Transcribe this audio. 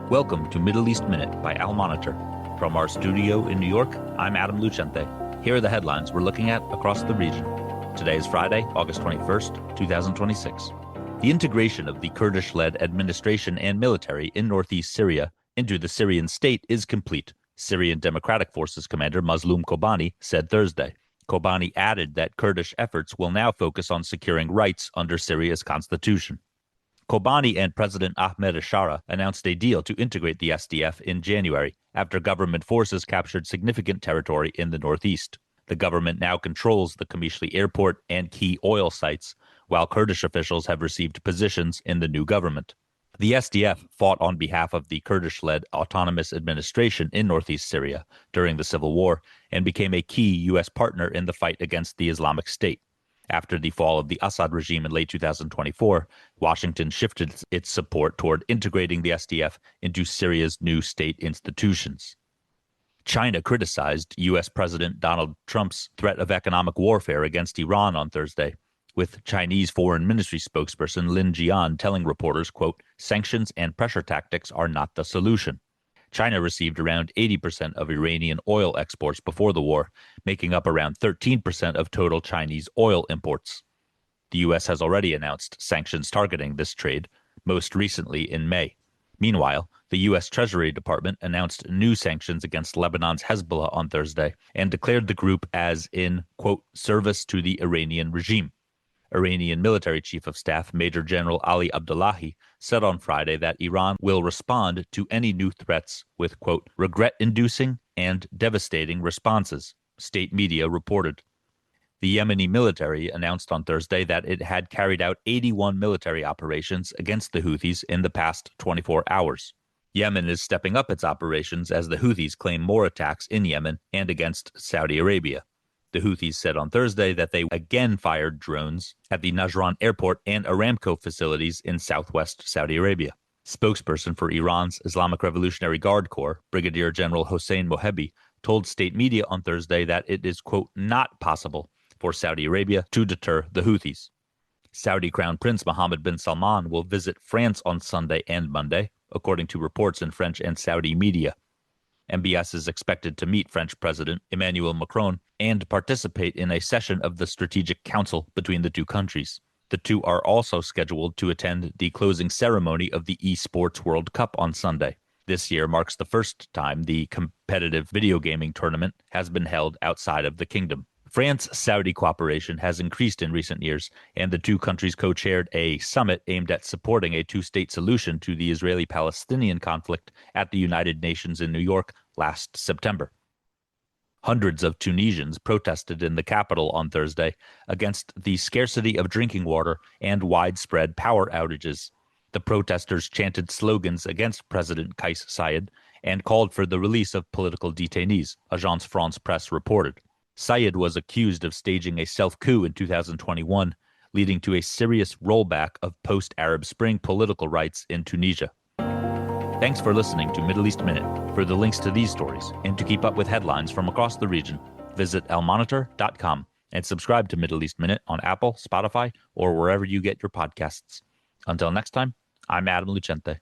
Welcome to Middle East Minute by Al Monitor. From our studio in New York, I'm Adam Lucente. Here are the headlines we're looking at across the region. Today is Friday, August 21st, 2026. The integration of the Kurdish-led administration and military in northeast Syria into the Syrian state is complete, Syrian Democratic Forces commander Mazloum Kobani said Thursday. Kobani added that Kurdish efforts will now focus on securing rights under Syria's constitution. Kobani and President Ahmed Ashara announced a deal to integrate the SDF in January after government forces captured significant territory in the northeast. The government now controls the Qamishli airport and key oil sites, while Kurdish officials have received positions in the new government. The SDF fought on behalf of the Kurdish-led autonomous administration in northeast Syria during the civil war and became a key U.S. partner in the fight against the Islamic State. After the fall of the Assad regime in late 2024, Washington shifted its support toward integrating the SDF into Syria's new state institutions. China criticized U.S. President Donald Trump's threat of economic warfare against Iran on Thursday, with Chinese Foreign Ministry spokesperson Lin Jian telling reporters, quote, "Sanctions and pressure tactics are not the solution." China received around 80% of Iranian oil exports before the war, making up around 13% of total Chinese oil imports. The U.S. has already announced sanctions targeting this trade, most recently in May. Meanwhile, the U.S. Treasury Department announced new sanctions against Lebanon's Hezbollah on Thursday and declared the group as in, quote, service to the Iranian regime. Iranian military chief of staff Major General Ali Abdullahi said on Friday that Iran will respond to any new threats with, quote, regret-inducing and devastating responses, state media reported. The Yemeni military announced on Thursday that it had carried out 81 military operations against the Houthis in the past 24 hours. Yemen is stepping up its operations as the Houthis claim more attacks in Yemen and against Saudi Arabia. The Houthis said on Thursday that they again fired drones at the Najran airport and Aramco facilities in southwest Saudi Arabia. Spokesperson for Iran's Islamic Revolutionary Guard Corps, Brigadier General Hossein Mohebi, told state media on Thursday that it is, quote, not possible for Saudi Arabia to deter the Houthis. Saudi Crown Prince Mohammed bin Salman will visit France on Sunday and Monday, according to reports in French and Saudi media. MBS is expected to meet French President Emmanuel Macron and participate in a session of the Strategic Council between the two countries. The two are also scheduled to attend the closing ceremony of the Esports World Cup on Sunday. This year marks the first time the competitive video gaming tournament has been held outside of the kingdom. France-Saudi cooperation has increased in recent years, and the two countries co-chaired a summit aimed at supporting a two-state solution to the Israeli-Palestinian conflict at the United Nations in New York last September. Hundreds of Tunisians protested in the capital on Thursday against the scarcity of drinking water and widespread power outages. The protesters chanted slogans against President Kais Saied and called for the release of political detainees, Agence France-Presse reported. Saied was accused of staging a self-coup in 2021, leading to a serious rollback of post-Arab Spring political rights in Tunisia. Thanks for listening to Middle East Minute. For the links to these stories and to keep up with headlines from across the region, visit almonitor.com and subscribe to Middle East Minute on Apple, Spotify, or wherever you get your podcasts. Until next time, I'm Adam Lucente.